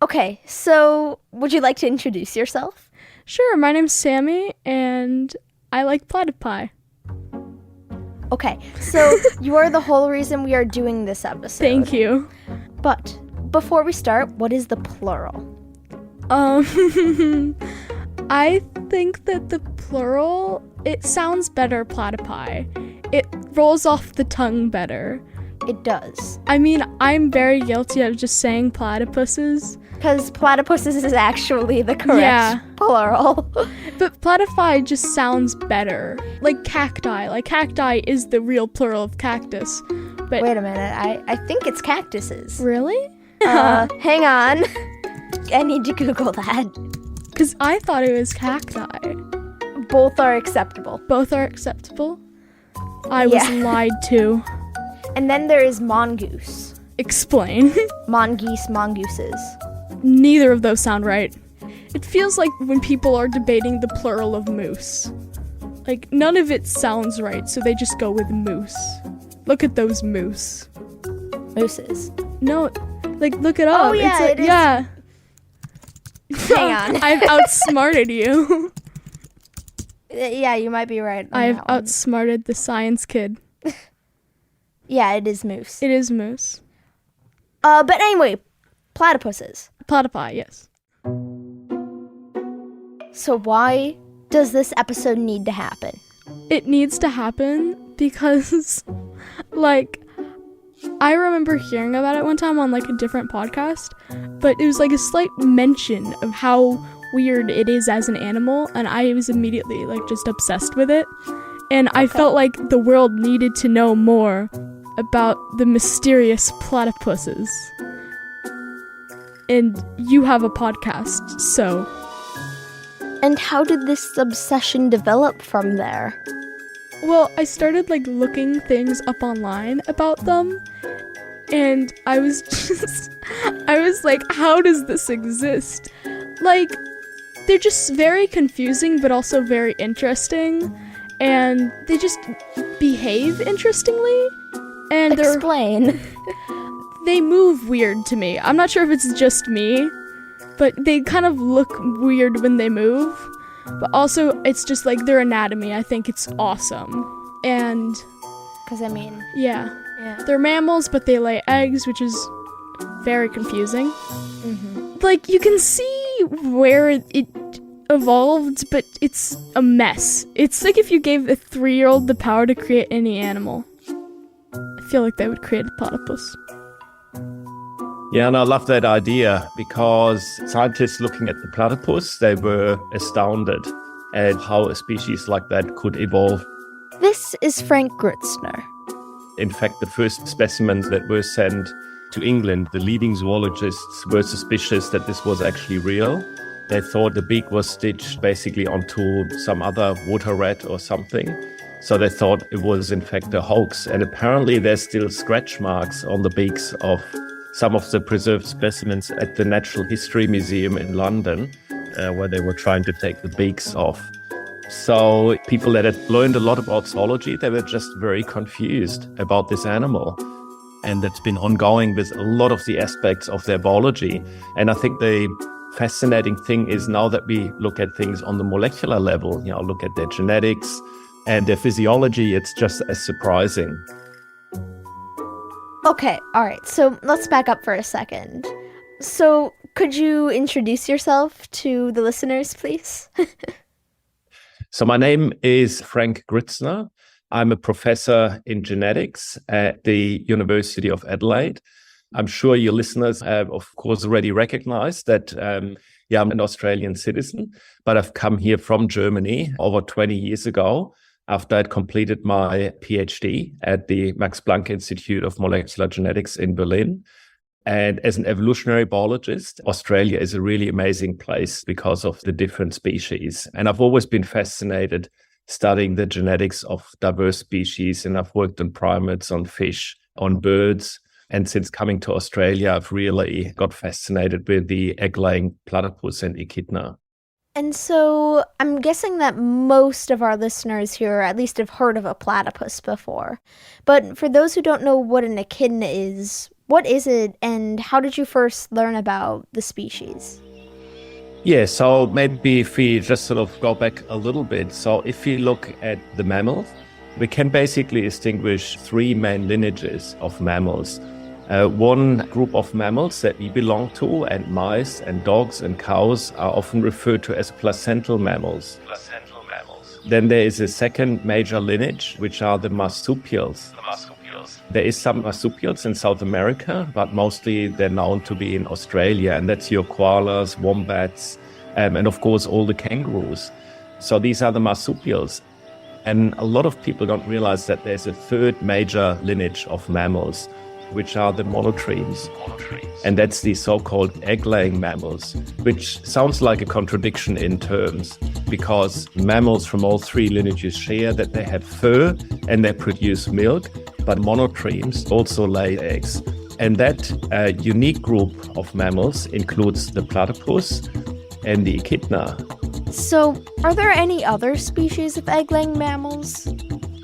Okay, so would you like to introduce yourself? Sure, my name's Sammy, and I like platypi. Okay, so you are the whole reason we are doing this episode. Thank you. But before we start, what is the plural? I think that the plural, it sounds better, platypi. It rolls off the tongue better. It does. I mean, I'm very guilty of just saying platypuses. Because platypuses is actually the correct plural. But platypi just sounds better. Like cacti. Like cacti is the real plural of cactus. But wait a minute, I think it's cactuses. Really? Hang on. I need to Google that. Because I thought it was cacti. Both are acceptable. Both are acceptable? I was lied to. And then there is mongoose. Explain. Mongeese, mongooses. Neither of those sound right. It feels like when people are debating the plural of moose. Like, none of it sounds right, so they just go with moose. Look at those moose. Mooses. No, like, look it up. Oh, yeah, it is. Yeah. Hang on. I've outsmarted you. Yeah, you might be right. I've outsmarted the science kid. Yeah, it is moose. It is moose. But anyway, platypuses. Platypi, yes. So why does this episode need to happen? It needs to happen because, like, I remember hearing about it one time on, like, a different podcast, but it was, like, a slight mention of how weird it is as an animal, and I was immediately, like, just obsessed with it. And I felt like the world needed to know more about the mysterious platypuses. And you have a podcast, so. And how did this obsession develop from there? Well, I started, like, looking things up online about them, and I was like, how does this exist? Like, they're just very confusing, but also very interesting, and they just behave interestingly, and Explain. they move weird to me. I'm not sure if it's just me, but they kind of look weird when they move. But also, it's just like their anatomy. I think it's awesome. And Because, I mean... yeah. They're mammals, but they lay eggs, which is very confusing. Mm-hmm. Like, you can see where it evolved, but it's a mess. It's like if you gave a 3-year-old the power to create any animal. I feel like they would create a platypus. Yeah, and I love that idea because scientists looking at the platypus, they were astounded at how a species like that could evolve. This is Frank Grützner. In fact, the first specimens that were sent to England, the leading zoologists were suspicious that this was actually real. They thought the beak was stitched basically onto some other water rat or something. So they thought it was in fact a hoax. And apparently there's still scratch marks on the beaks of some of the preserved specimens at the Natural History Museum in London, where they were trying to take the beaks off. So people that had learned a lot about zoology, they were just very confused about this animal. And that's been ongoing with a lot of the aspects of their biology. And I think the fascinating thing is now that we look at things on the molecular level, look at their genetics and their physiology, it's just as surprising. Okay, alright, so let's back up for a second. So, could you introduce yourself to the listeners, please? So my name is Frank Grützner. I'm a professor in genetics at the University of Adelaide. I'm sure your listeners have, of course, already recognized that, I'm an Australian citizen, but I've come here from Germany over 20 years ago after I'd completed my PhD at the Max Planck Institute of Molecular Genetics in Berlin. And as an evolutionary biologist, Australia is a really amazing place because of the different species. And I've always been fascinated studying the genetics of diverse species. And I've worked on primates, on fish, on birds. And since coming to Australia, I've really got fascinated with the egg-laying platypus and echidna. And so I'm guessing that most of our listeners here at least have heard of a platypus before. But for those who don't know what an echidna is, What is it, and how did you first learn about the species? Yeah, so maybe if we just sort of go back a little bit. So if we look at the mammals, we can basically distinguish three main lineages of mammals. One group of mammals that we belong to, and mice and dogs and cows, are often referred to as placental mammals. Then there is a second major lineage, which are the marsupials. There is some marsupials in South America, but mostly they're known to be in Australia, and that's your koalas, wombats, and of course all the kangaroos. So these are the marsupials. And a lot of people don't realize that there's a third major lineage of mammals, which are the monotremes. And that's the so-called egg-laying mammals, which sounds like a contradiction in terms, because mammals from all three lineages share that they have fur and they produce milk, but monotremes also lay eggs. And that unique group of mammals includes the platypus and the echidna. So, are there any other species of egg-laying mammals?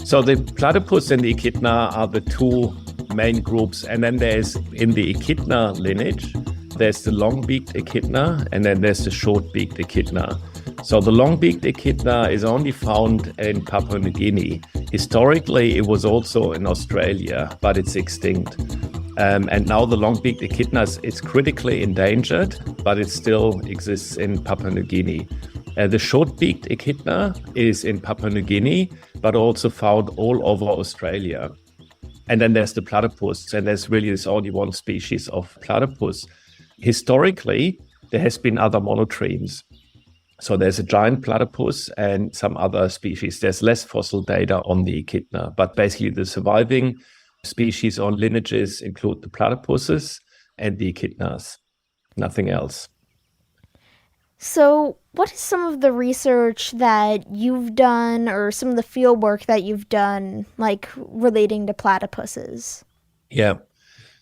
So the platypus and the echidna are the two main groups. And then there's, in the echidna lineage, there's the long-beaked echidna, and then there's the short-beaked echidna. So the long-beaked echidna is only found in Papua New Guinea. Historically, it was also in Australia, but it's extinct. And now the long-beaked echidna is critically endangered, but it still exists in Papua New Guinea. The short-beaked echidna is in Papua New Guinea, but also found all over Australia. And then there's the platypus, and there's only one species of platypus. Historically, there has been other monotremes. So there's a giant platypus and some other species. There's less fossil data on the echidna, but basically the surviving species or lineages include the platypuses and the echidnas, nothing else. So, what is some of the research that you've done or some of the field work that you've done, like relating to platypuses? Yeah.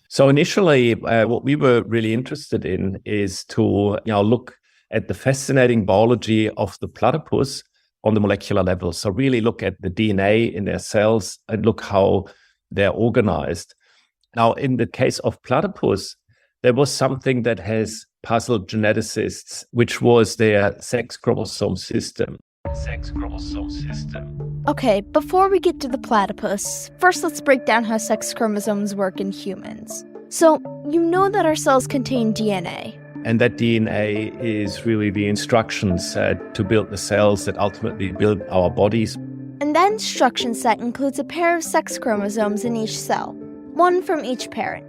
So initially, what we were really interested in is to look at the fascinating biology of the platypus on the molecular level. So really look at the DNA in their cells and look how they're organized. Now, in the case of platypus, there was something that has puzzled geneticists, which was their sex chromosome system. Okay, before we get to the platypus, first let's break down how sex chromosomes work in humans. So, you know that our cells contain DNA. And that DNA is really the instructions to build the cells that ultimately build our bodies. And that instruction set includes a pair of sex chromosomes in each cell, one from each parent.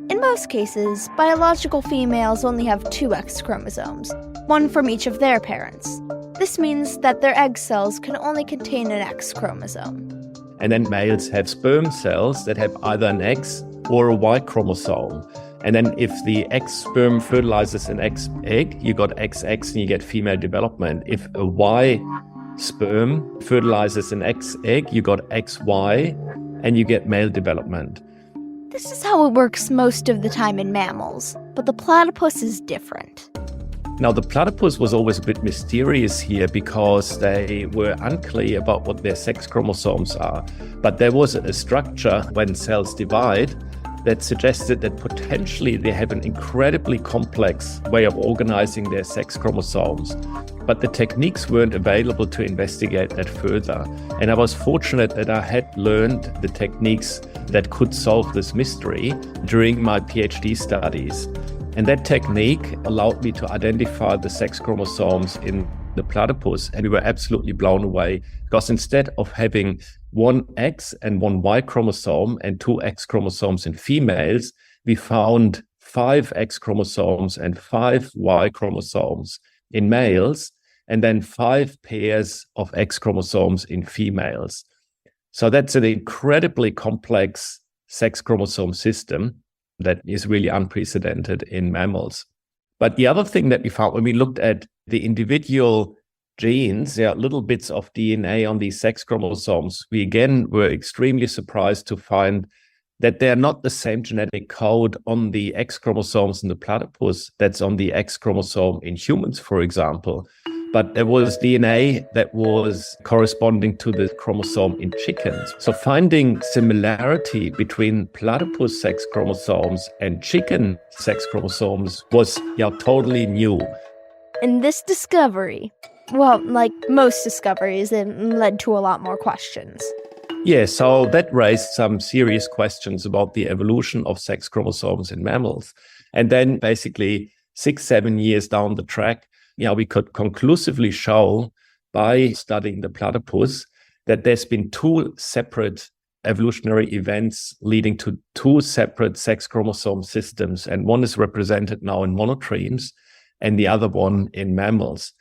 In most cases, biological females only have 2 X chromosomes, one from each of their parents. This means that their egg cells can only contain an X chromosome. And then males have sperm cells that have either an X or a Y chromosome. And then if the X sperm fertilizes an X egg, you got XX and you get female development. If a Y sperm fertilizes an X egg, you got XY and you get male development. This is how it works most of the time in mammals, but the platypus is different. Now, the platypus was always a bit mysterious here because they were unclear about what their sex chromosomes are. But there was a structure when cells divide that suggested that potentially they have an incredibly complex way of organizing their sex chromosomes. But the techniques weren't available to investigate that further. And I was fortunate that I had learned the techniques that could solve this mystery during my PhD studies. And that technique allowed me to identify the sex chromosomes in the platypus, and we were absolutely blown away because instead of having one X and one Y chromosome and 2 X chromosomes in females, we found 5 X chromosomes and 5 Y chromosomes in males, and then 5 pairs of X chromosomes in females. So that's an incredibly complex sex chromosome system that is really unprecedented in mammals. But the other thing that we found when we looked at the individual genes, little bits of DNA on these sex chromosomes, we again were extremely surprised to find that they're not the same genetic code on the X chromosomes in the platypus that's on the X chromosome in humans, for example. but there was DNA that was corresponding to the chromosome in chickens. So finding similarity between platypus sex chromosomes and chicken sex chromosomes was totally new. And this discovery, well, like most discoveries, it led to a lot more questions. Yeah, so that raised some serious questions about the evolution of sex chromosomes in mammals. And then basically 6-7 years down the track, we could conclusively show by studying the platypus that there's been two separate evolutionary events leading to two separate sex chromosome systems. And one is represented now in monotremes and the other one in mammals.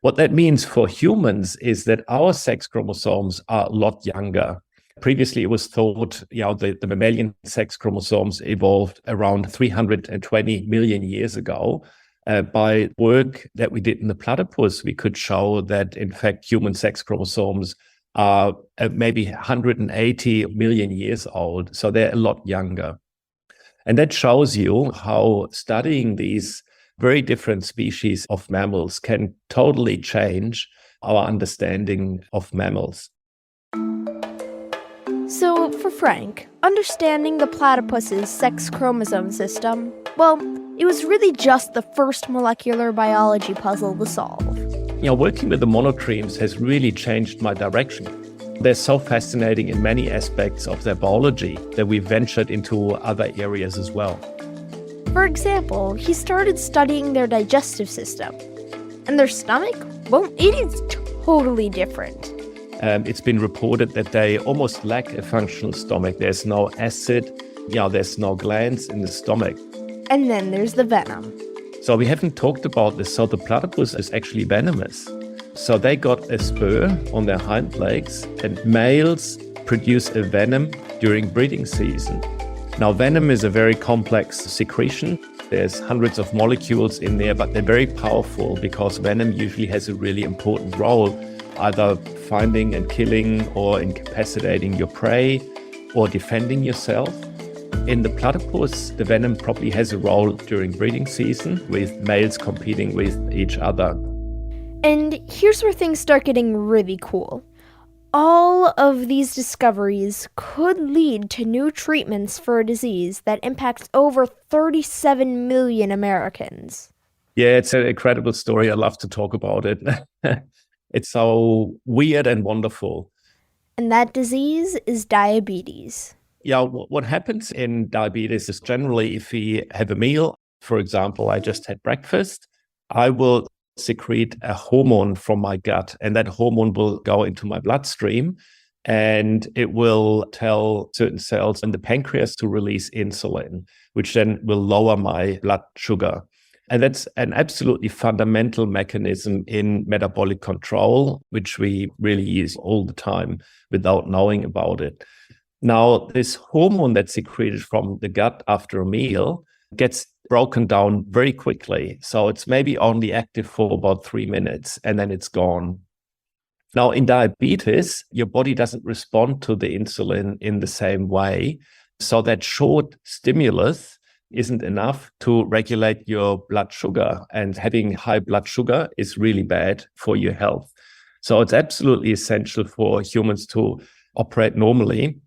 What that means for humans is that our sex chromosomes are a lot younger. Previously, it was thought, the mammalian sex chromosomes evolved around 320 million years ago. By work that we did in the platypus, we could show that, in fact, human sex chromosomes are maybe 180 million years old. So they're a lot younger. And that shows you how studying these very different species of mammals can totally change our understanding of mammals. So, for Frank, understanding the platypus's sex chromosome system, well, it was really just the first molecular biology puzzle to solve. Working with the monotremes has really changed my direction. They're so fascinating in many aspects of their biology that we ventured into other areas as well. For example, he started studying their digestive system. And their stomach, well, it is totally different. It's been reported that they almost lack a functional stomach. There's no acid, there's no glands in the stomach. And then there's the venom. So we haven't talked about this. So the platypus is actually venomous. So they got a spur on their hind legs, and males produce a venom during breeding season. Now, venom is a very complex secretion. There's hundreds of molecules in there, but they're very powerful because venom usually has a really important role, either finding and killing or incapacitating your prey or defending yourself. In the platypus, the venom probably has a role during breeding season, with males competing with each other. And here's where things start getting really cool. All of these discoveries could lead to new treatments for a disease that impacts over 37 million Americans. Yeah, it's an incredible story. I love to talk about it. It's so weird and wonderful. And that disease is diabetes. Yeah, what happens in diabetes is generally if we have a meal, for example, I just had breakfast, I will secrete a hormone from my gut, and that hormone will go into my bloodstream, and it will tell certain cells in the pancreas to release insulin, which then will lower my blood sugar. And that's an absolutely fundamental mechanism in metabolic control, which we really use all the time without knowing about it. Now, this hormone that's secreted from the gut after a meal gets broken down very quickly. So it's maybe only active for about 3 minutes and then it's gone. Now, in diabetes, your body doesn't respond to the insulin in the same way. So that short stimulus isn't enough to regulate your blood sugar. And having high blood sugar is really bad for your health. So it's absolutely essential for humans to operate normally,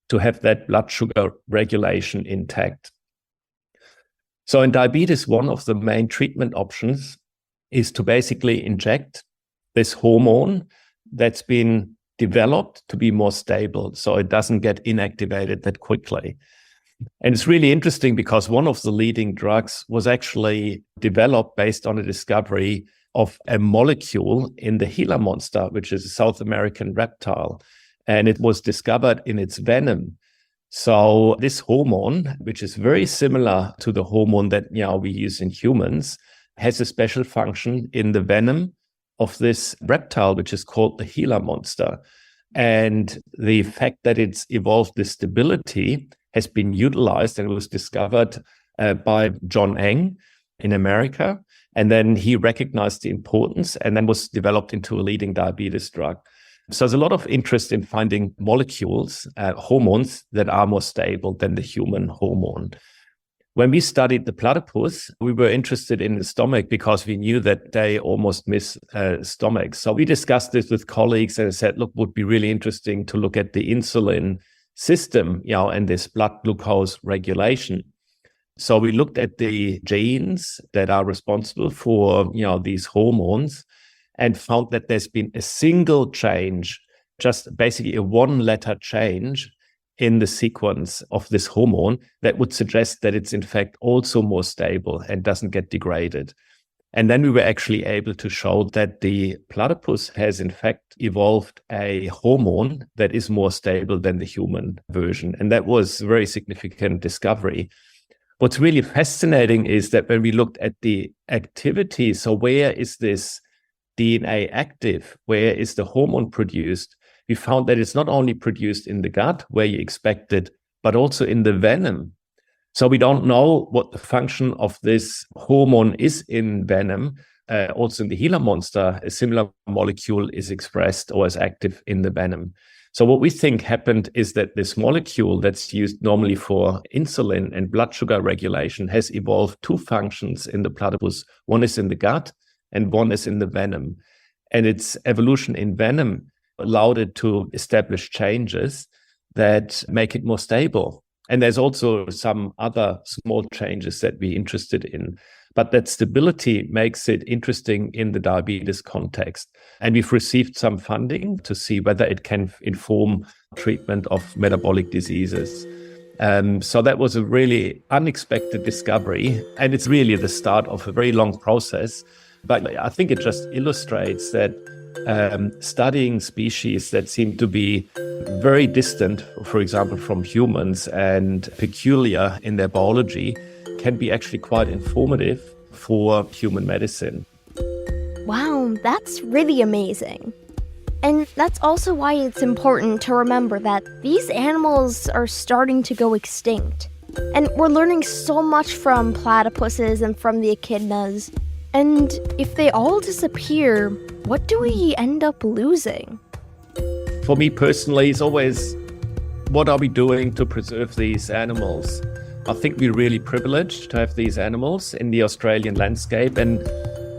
to have that blood sugar regulation intact. So in diabetes, one of the main treatment options is to basically inject this hormone that's been developed to be more stable, so it doesn't get inactivated that quickly. And it's really interesting because one of the leading drugs was actually developed based on a discovery of a molecule in the Gila monster, which is a South American reptile. And it was discovered in its venom. So this hormone, which is very similar to the hormone that we use in humans, has a special function in the venom of this reptile, which is called the Gila monster. And the fact that it's evolved this stability has been utilized, and it was discovered by John Eng in America. And then he recognized the importance and then was developed into a leading diabetes drug. So there's a lot of interest in finding molecules, hormones that are more stable than the human hormone. When we studied the platypus, we were interested in the stomach because we knew that they almost miss stomachs. So we discussed this with colleagues and said, look, would be really interesting to look at the insulin system, and this blood glucose regulation. So we looked at the genes that are responsible for, these hormones and found that there's been a single change, just basically a one-letter change in the sequence of this hormone that would suggest that it's in fact also more stable and doesn't get degraded. And then we were actually able to show that the platypus has in fact evolved a hormone that is more stable than the human version. And that was a very significant discovery. What's really fascinating is that when we looked at the activity, so where is this DNA active? Where is the hormone produced? We found that it's not only produced in the gut where you expect it, but also in the venom. So we don't know what the function of this hormone is in venom. Also in the Gila monster, a similar molecule is expressed or is active in the venom. So what we think happened is that this molecule that's used normally for insulin and blood sugar regulation has evolved two functions in the platypus. One is in the gut and one is in the venom. And its evolution in venom allowed it to establish changes that make it more stable. And there's also some other small changes that we're interested in. But that stability makes it interesting in the diabetes context. And we've received some funding to see whether it can inform treatment of metabolic diseases. So that was a really unexpected discovery. And it's really the start of a very long process. But I think it just illustrates that studying species that seem to be very distant, for example, from humans and peculiar in their biology, can be actually quite informative for human medicine. Wow, that's really amazing. And that's also why it's important to remember that these animals are starting to go extinct. And we're learning so much from platypuses and from the echidnas. And if they all disappear, what do we end up losing? For me personally, it's always, what are we doing to preserve these animals? I think we're really privileged to have these animals in the Australian landscape. And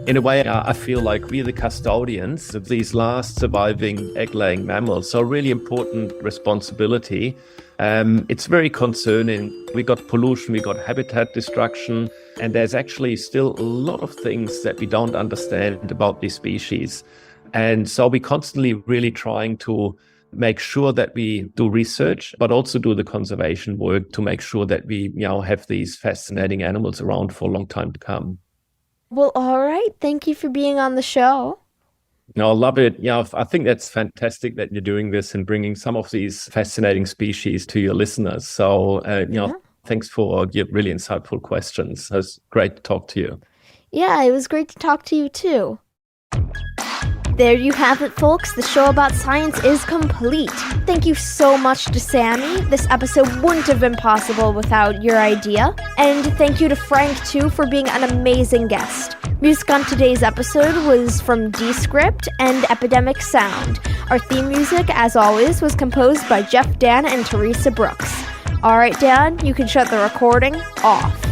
in a way, I feel like we're the custodians of these last surviving egg-laying mammals. So a really important responsibility. It's very concerning. We got pollution, we got habitat destruction, and there's actually still a lot of things that we don't understand about these species. And so we're constantly really trying to make sure that we do research, but also do the conservation work to make sure that we have these fascinating animals around for a long time to come. Well, all right. Thank you for being on the show. No, I love it. I think that's fantastic that you're doing this and bringing some of these fascinating species to your listeners. So, thanks for your really insightful questions. It was great to talk to you. Yeah, it was great to talk to you too. There you have it, folks. The show about science is complete. Thank you so much to Sammy. This episode wouldn't have been possible without your idea. And thank you to Frank, too, for being an amazing guest. Music on today's episode was from Descript and Epidemic Sound. Our theme music, as always, was composed by Jeff Dan and Teresa Brooks. All right, Dan, you can shut the recording off.